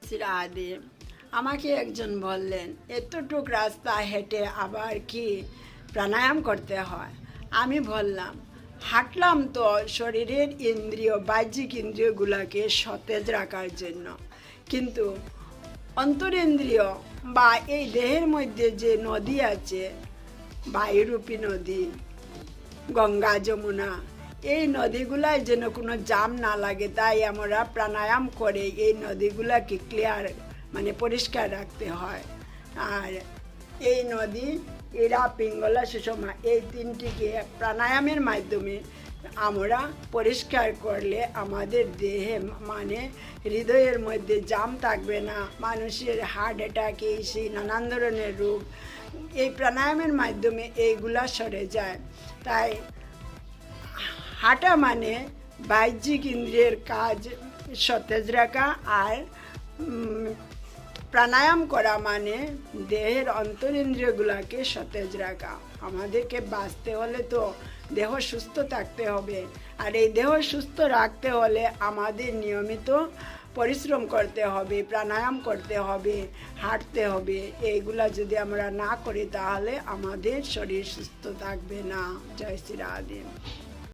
সিরাদি আমাকে একজন বললেন, এতটুক রাস্তা হেঁটে আবার কি প্রাণায়াম করতে হয়? আমি বললাম, হাঁটলাম তো শরীরের বাহ্যিক ইন্দ্রিয়গুলোকে সতেজ রাখার জন্য, কিন্তু অন্তরেন্দ্রিয় বা এই দেহের মধ্যে যে নদী আছে, বায়ুরূপী নদী, গঙ্গা, যমুনা, এই নদীগুলায় যেন কোনো জাম না লাগে, তাই আমরা প্রাণায়াম করে এই নদীগুলাকে পরিষ্কার রাখতে হয়। আর এই নদী, এরা, পিঙ্গলা, সুষমা, এই তিনটিকে প্রাণায়ামের মাধ্যমে আমরা পরিষ্কার করলে আমাদের দেহে হৃদয়ের মধ্যে জাম থাকবে না। মানুষের হার্ট অ্যাটাক, সেই নানান ধরনের রোগ এই প্রাণায়ামের মাধ্যমে এইগুলা সরে যায়। তাই হাঁটা বাহ্যিক ইন্দ্রিয়ের কাজ সতেজ রাখা, আর প্রাণায়াম করা দেহের অন্তরিন্দ্রিয়গুলোকে সতেজ রাখা। আমাদেরকে বাঁচতে হলে তো দেহ সুস্থ থাকতে হবে, আর এই দেহ সুস্থ রাখতে হলে আমাদের নিয়মিত পরিশ্রম করতে হবে, প্রাণায়াম করতে হবে, হাঁটতে হবে। এইগুলা যদি আমরা না করি তাহলে আমাদের শরীর সুস্থ থাকবে না। জয় শ্রী রাধে।